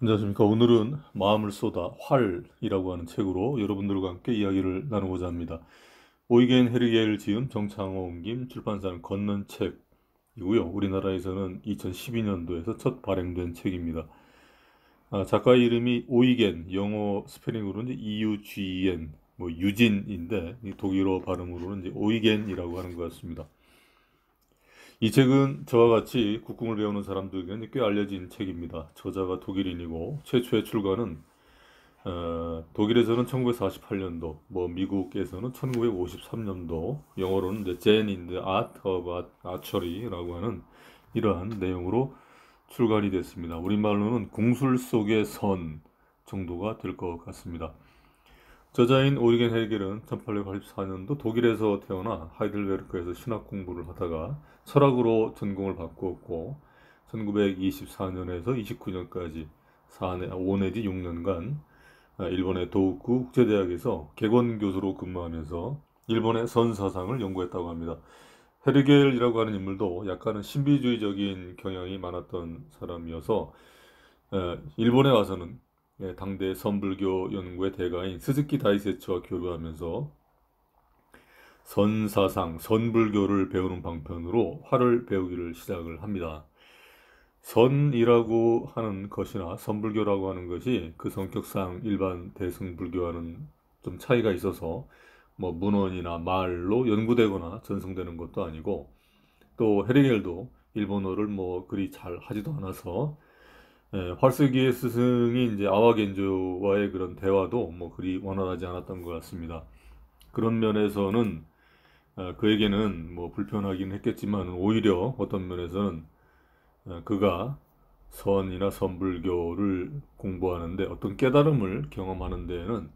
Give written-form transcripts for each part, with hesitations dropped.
안녕하십니까. 오늘은 마음을 쏟아 활이라고 하는 책으로 여러분들과 함께 이야기를 나누고자 합니다. 오이겐 헤르겔 지음 정창호 옮김 출판사는 걷는 책이고요. 우리나라에서는 2012년도에서 첫 발행된 책입니다. 작가의 이름이 오이겐, 영어 스페링으로는 이제 EUGEN, 뭐 유진인데 이 독일어 발음으로는 이제 오이겐이라고 하는 것 같습니다. 이 책은 저와 같이 국궁을 배우는 사람들에게는 꽤 알려진 책입니다. 저자가 독일인이고 최초의 출간은 독일에서는 1948년도, 뭐 미국에서는 1953년도, 영어로는 The Zen in the Art of Archery라고 하는 이러한 내용으로 출간이 됐습니다. 우리말로는 궁술 속의 선 정도가 될 것 같습니다. 저자인 오리겐 헤겔은 1884년도 독일에서 태어나 하이델베르크에서 신학 공부를 하다가 철학으로 전공을 바꾸었고 1924년에서 29년까지 5 내지 6년간 일본의 도호쿠 국제대학에서 객원 교수로 근무하면서 일본의 선사상을 연구했다고 합니다. 헤르겔이라고 하는 인물도 약간은 신비주의적인 경향이 많았던 사람이어서 일본에 와서는 당대 선불교 연구의 대가인 스즈키 다이세츠와 교류하면서 선사상, 선불교를 배우는 방편으로 화를 배우기를 시작을 합니다. 선이라고 하는 것이나 선불교라고 하는 것이 그 성격상 일반 대승불교와는 좀 차이가 있어서 뭐 문헌이나 말로 연구되거나 전승되는 것도 아니고 또 헤리겔도 일본어를 뭐 그리 잘 하지도 않아서 활쓰기의 스승이 이제 아와겐조와의 그런 대화도 뭐 그리 원활하지 않았던 것 같습니다. 그런 면에서는 그에게는 뭐 불편하긴 했겠지만 오히려 어떤 면에서는 그가 선이나 선불교를 공부하는데 어떤 깨달음을 경험하는 데에는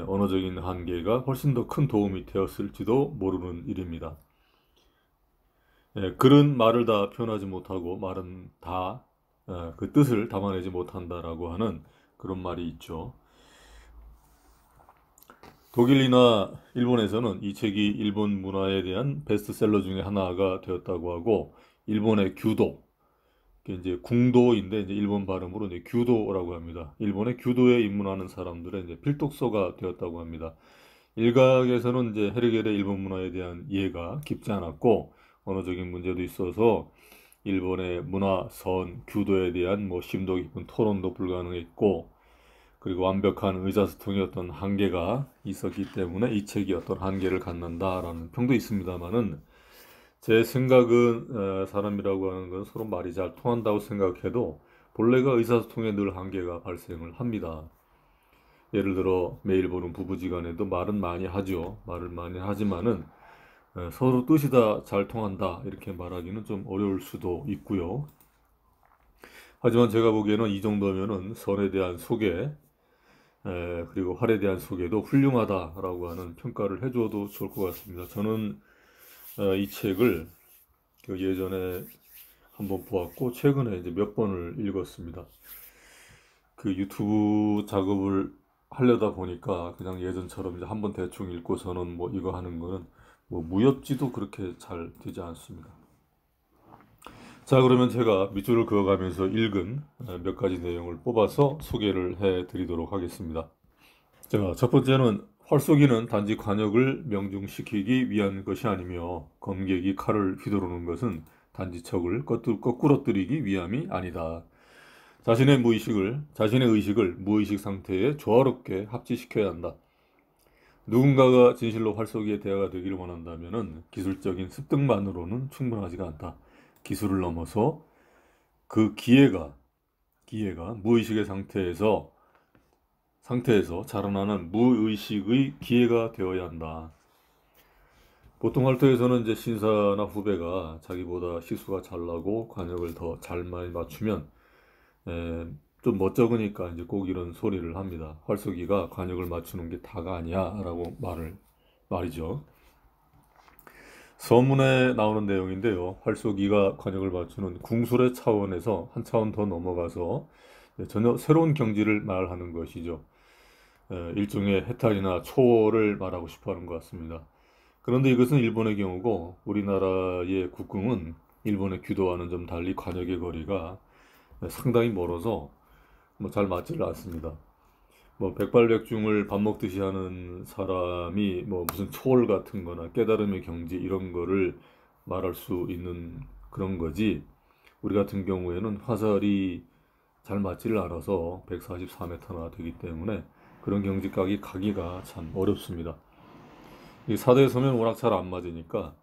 언어적인 한계가 훨씬 더 큰 도움이 되었을지도 모르는 일입니다. 글은 말을 다 표현하지 못하고 말은 다 그 뜻을 담아내지 못한다라고 하는 그런 말이 있죠. 독일이나 일본에서는 이 책이 일본 문화에 대한 베스트셀러 중에 하나가 되었다고 하고 일본의 규도, 이게 이제 궁도인데 이제 일본 발음으로 이제 규도라고 합니다. 일본의 규도에 입문하는 사람들의 이제 필독서가 되었다고 합니다. 일각에서는 이제 헤르겔의 일본 문화에 대한 이해가 깊지 않았고 언어적인 문제도 있어서 일본의 문화, 선, 규도에 대한 뭐 심도 깊은 토론도 불가능했고 그리고 완벽한 의사소통의 어떤 한계가 있었기 때문에 이 책이 어떤 한계를 갖는다라는 평도 있습니다만은 제 생각은 사람이라고 하는 건 서로 말이 잘 통한다고 생각해도 본래가 의사소통에 늘 한계가 발생을 합니다. 예를 들어 매일 보는 부부지간에도 말은 많이 하죠. 말을 많이 하지만은 서로 뜻이 다 잘 통한다 이렇게 말하기는 좀 어려울 수도 있고요. 하지만 제가 보기에는 이 정도면은 선에 대한 소개 그리고 활에 대한 소개도 훌륭하다라고 하는 평가를 해줘도 좋을 것 같습니다. 저는 이 책을 그 예전에 한번 보았고 최근에 이제 몇 번을 읽었습니다. 그 유튜브 작업을 하려다 보니까 그냥 예전처럼 이제 한번 대충 읽고서는 뭐 이거 하는 거는 뭐 무협지도 그렇게 잘 되지 않습니다. 자, 그러면 제가 밑줄을 그어가면서 읽은 몇 가지 내용을 뽑아서 소개를 해 드리도록 하겠습니다. 자, 첫 번째는 활쏘기는 단지 관역을 명중시키기 위한 것이 아니며 검객이 칼을 휘두르는 것은 단지 적을 거꾸러뜨리기 위함이 아니다. 자신의 의식을 무의식 상태에 조화롭게 합치시켜야 한다. 누군가가 진실로 활쏘기의 대화가 되기를 원한다면 기술적인 습득만으로는 충분하지가 않다. 기술을 넘어서 그 기회가 무의식의 상태에서 자라나는 무의식의 기회가 되어야 한다. 보통 활동에서는 이제 신사나 후배가 자기보다 시수가 잘 나고 관역을 더 잘 많이 맞추면 좀 멋쩍으니까 이제 꼭 이런 소리를 합니다. 활쏘기가 관역을 맞추는 게 다가 아니야라고 말이죠. 서문에 나오는 내용인데요. 활쏘기가 관역을 맞추는 궁술의 차원에서 한 차원 더 넘어가서 전혀 새로운 경지를 말하는 것이죠. 일종의 해탈이나 초월을 말하고 싶어 하는 것 같습니다. 그런데 이것은 일본의 경우고 우리나라의 국궁은 일본의 규도와는 좀 달리 관역의 거리가 상당히 멀어서 뭐 잘 맞지를 않습니다. 뭐 백발백중을 밥 먹듯이 하는 사람이 뭐 무슨 초월 같은 거나 깨달음의 경지 이런 거를 말할 수 있는 그런 거지, 우리 같은 경우에는 화살이 잘 맞지를 않아서 144m나 되기 때문에 그런 경지까지 가기가 참 어렵습니다. 이 사대에 서면 워낙 잘 안 맞으니까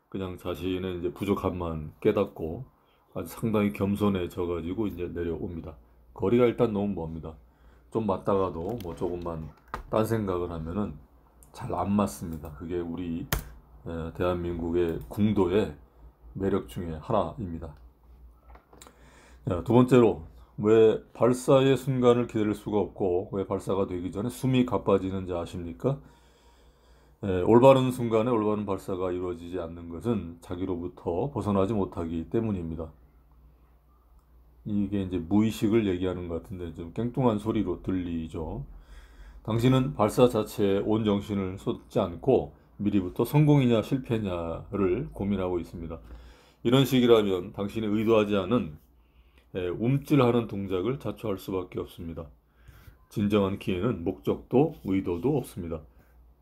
그냥 자신의 이제 부족함만 깨닫고 아주 상당히 겸손해져 가지고 이제 내려옵니다. 거리가 일단 너무 멉니다. 좀 맞다가도 뭐 조금만 딴 생각을 하면은 잘 안 맞습니다. 그게 우리 대한민국의 궁도의 매력 중에 하나입니다. 자, 두 번째로, 왜 발사의 순간을 기다릴 수가 없고 왜 발사가 되기 전에 숨이 가빠지는지 아십니까? 올바른 순간에 올바른 발사가 이루어지지 않는 것은 자기로부터 벗어나지 못하기 때문입니다. 이게 이제 무의식을 얘기하는 것 같은데 좀 깽뚱한 소리로 들리죠. 당신은 발사 자체에 온 정신을 쏟지 않고 미리부터 성공이냐 실패냐를 고민하고 있습니다. 이런 식이라면 당신이 의도하지 않은 움찔하는 동작을 자초할 수밖에 없습니다. 진정한 기회는 목적도 의도도 없습니다.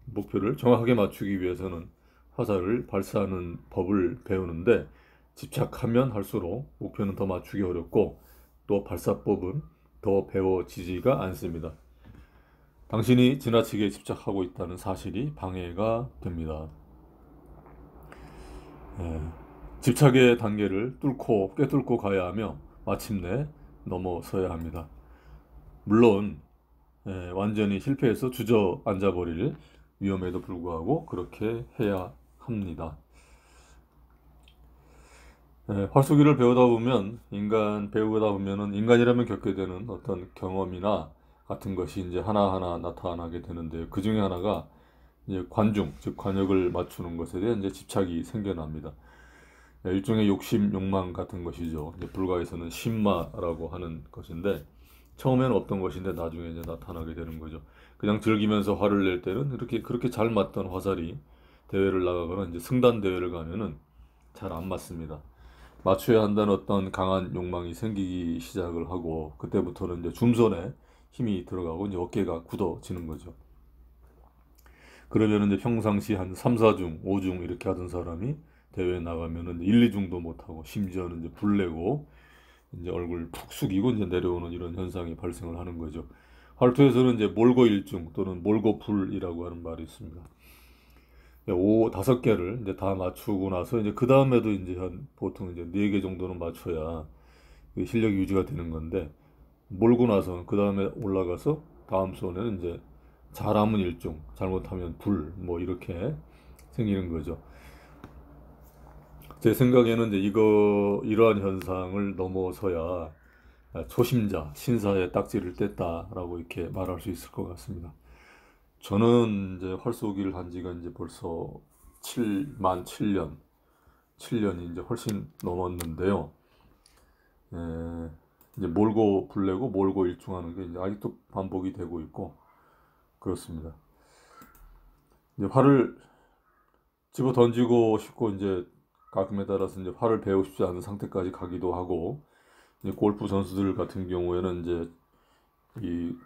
목표를 정확하게 맞추기 위해서는 화살을 발사하는 법을 배우는데 집착하면 할수록 목표는 더 맞추기 어렵고 또 발사법은 더 배워지지가 않습니다. 당신이 지나치게 집착하고 있다는 사실이 방해가 됩니다. 예, 집착의 단계를 꿰뚫고 가야 하며 마침내 넘어서야 합니다. 물론 완전히 실패해서 주저앉아 버릴 위험에도 불구하고 그렇게 해야 합니다. 활쏘기를 배우다 보면은 인간이라면 겪게 되는 어떤 경험이나 같은 것이 이제 하나하나 나타나게 되는데, 그 중에 하나가 이제 관중, 즉 관역을 맞추는 것에 대한 이제 집착이 생겨납니다. 일종의 욕심, 욕망 같은 것이죠. 이제 불가에서는 신마라고 하는 것인데, 처음에는 없던 것인데 나중에 이제 나타나게 되는 거죠. 그냥 즐기면서 화를 낼 때는 이렇게 그렇게 잘 맞던 화살이 대회를 나가거나 이제 승단 대회를 가면은 잘 안 맞습니다. 맞춰야 한다는 어떤 강한 욕망이 생기기 시작을 하고, 그때부터는 이제 줌손에 힘이 들어가고 이제 어깨가 굳어지는 거죠. 그러면 이제 평상시 한 3, 4중, 5중 이렇게 하던 사람이 대회에 나가면은 1, 2중도 못하고 심지어는 이제 불내고 이제 얼굴 푹 숙이고 이제 내려오는 이런 현상이 발생을 하는 거죠. 활투에서는 이제 몰고일중 또는 몰고불이라고 하는 말이 있습니다. 다섯 개를 이제 다 맞추고 나서 이제 그 다음에도 이제 한 보통 이제 네 개 정도는 맞춰야 실력이 유지가 되는 건데, 몰고 나서 그 다음에 올라가서 다음 손에는 이제 잘하면 일중, 잘못하면 불, 뭐 이렇게 생기는 거죠. 제 생각에는 이제 이러한 현상을 넘어서야 초심자, 신사의 딱지를 뗐다라고 이렇게 말할 수 있을 것 같습니다. 저는 이제 활쏘기를 한 지가 이제 벌써 7년이 이제 훨씬 넘었는데요. 이제 몰고 불내고 몰고 일중하는 게 이제 아직도 반복이 되고 있고 그렇습니다. 이제 활을 집어 던지고 싶고 이제 가끔에 따라서 이제 활을 배우고 싶지 않은 상태까지 가기도 하고, 이제 골프 선수들 같은 경우에는 이제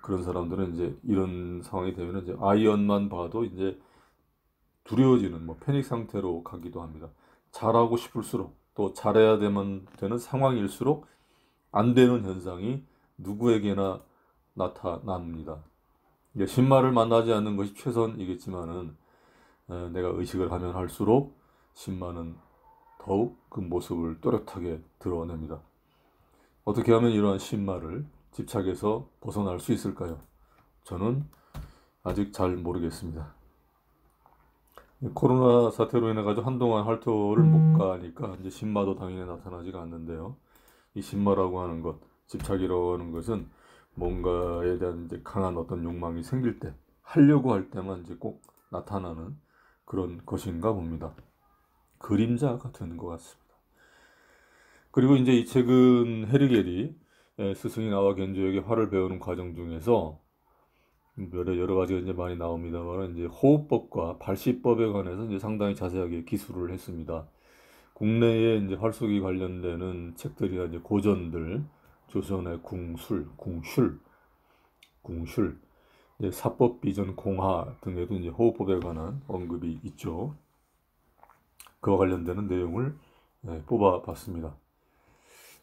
그런 사람들은 이제 이런 상황이 되면 이제 아이언만 봐도 이제 두려워지는 뭐 패닉 상태로 가기도 합니다. 잘하고 싶을수록 또 잘해야 되는 상황일수록 안 되는 현상이 누구에게나 나타납니다. 이게 신마를 만나지 않는 것이 최선이겠지만은 내가 의식을 하면 할수록 신마는 더욱 그 모습을 또렷하게 드러냅니다. 어떻게 하면 이러한 신마를 집착에서 벗어날 수 있을까요? 저는 아직 잘 모르겠습니다. 코로나 사태로 인해 가지고 한동안 활동을 못 가니까 이제 신마도 당연히 나타나지가 않는데요. 이 신마라고 하는 것, 집착이라고 하는 것은 뭔가에 대한 이제 강한 어떤 욕망이 생길 때, 하려고 할 때만 이제 꼭 나타나는 그런 것인가 봅니다. 그림자 같은 것 같습니다. 그리고 이제 이 책은 헤르겔이 스승이 나와 견주에게 화를 배우는 과정 중에서 여러 가지가 이제 많이 나옵니다만, 이제 호흡법과 발시법에 관해서 이제 상당히 자세하게 기술을 했습니다. 국내에 이제 활쏘기 관련되는 책들이나 이제 고전들, 조선의 궁술, 이제 사법 비전 공하 등에도 이제 호흡법에 관한 언급이 있죠. 그와 관련되는 내용을 뽑아봤습니다.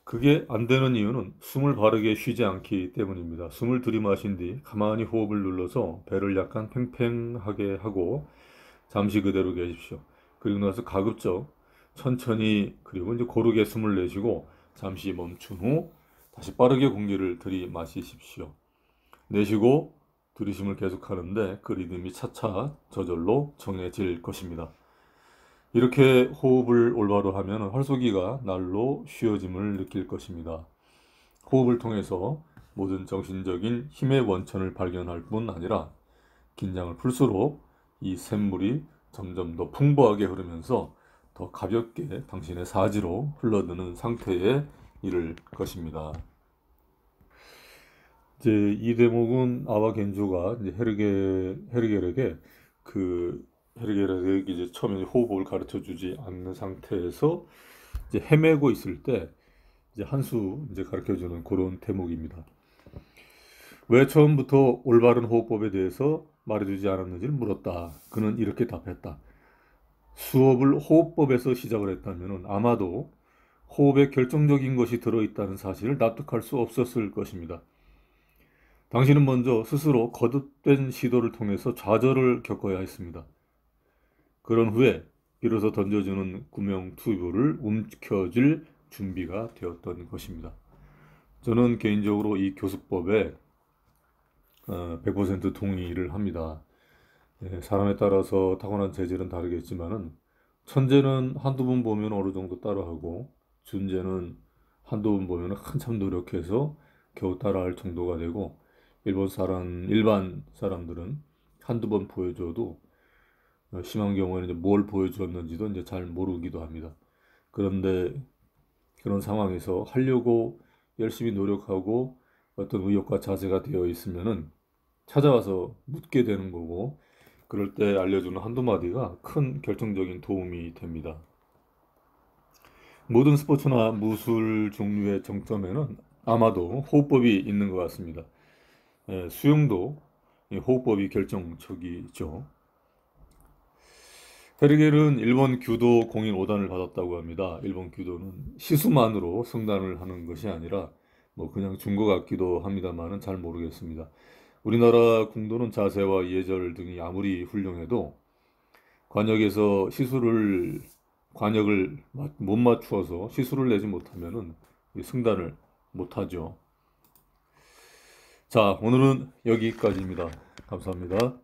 그게 안 되는 이유는 숨을 바르게 쉬지 않기 때문입니다. 숨을 들이마신 뒤 가만히 호흡을 눌러서 배를 약간 팽팽하게 하고 잠시 그대로 계십시오. 그리고 나서 가급적 천천히 그리고 이제 고르게 숨을 내쉬고 잠시 멈춘 후 다시 빠르게 공기를 들이마시십시오. 내쉬고 들이쉼을 계속하는데 그 리듬이 차차 저절로 정해질 것입니다. 이렇게 호흡을 올바로 하면 활쏘기가 날로 쉬워짐을 느낄 것입니다. 호흡을 통해서 모든 정신적인 힘의 원천을 발견할 뿐 아니라 긴장을 풀수록 이 샘물이 점점 더 풍부하게 흐르면서 더 가볍게 당신의 사지로 흘러드는 상태에 이를 것입니다. 이제 이 대목은 아와 겐조가 이제 헤르겔에게 헤르겔에게 이제 처음에 호흡을 가르쳐 주지 않는 상태에서 이제 헤매고 있을 때 이제 한 수 이제 가르쳐 주는 그런 대목입니다. 왜 처음부터 올바른 호흡법에 대해서 말해주지 않았는지를 물었다. 그는 이렇게 답했다. 수업을 호흡법에서 시작을 했다면 아마도 호흡에 결정적인 것이 들어있다는 사실을 납득할 수 없었을 것입니다. 당신은 먼저 스스로 거듭된 시도를 통해서 좌절을 겪어야 했습니다. 그런 후에 비로소 던져주는 구명투구를 움켜쥘 준비가 되었던 것입니다. 저는 개인적으로 이 교수법에 100% 동의를 합니다. 사람에 따라서 타고난 재질은 다르겠지만은 천재는 한두 번 보면 어느 정도 따라하고 준재는 한두 번 보면 한참 노력해서 겨우 따라할 정도가 되고 일반 사람들은 한두 번 보여줘도 심한 경우에는 이제 뭘 보여주었는지도 이제 잘 모르기도 합니다. 그런데 그런 상황에서 하려고 열심히 노력하고 어떤 의욕과 자세가 되어 있으면은 찾아와서 묻게 되는 거고 그럴 때 알려주는 한두 마디가 큰 결정적인 도움이 됩니다. 모든 스포츠나 무술 종류의 정점에는 아마도 호흡법이 있는 것 같습니다. 수영도 호흡법이 결정적이죠. 헤르겔은 일본 규도 공인 5단을 받았다고 합니다. 일본 규도는 시수만으로 승단을 하는 것이 아니라 뭐 그냥 준 것 같기도 합니다만은 잘 모르겠습니다. 우리나라 궁도는 자세와 예절 등이 아무리 훌륭해도 관역을 못 맞추어서 시수를 내지 못하면은 승단을 못하죠. 자, 오늘은 여기까지입니다. 감사합니다.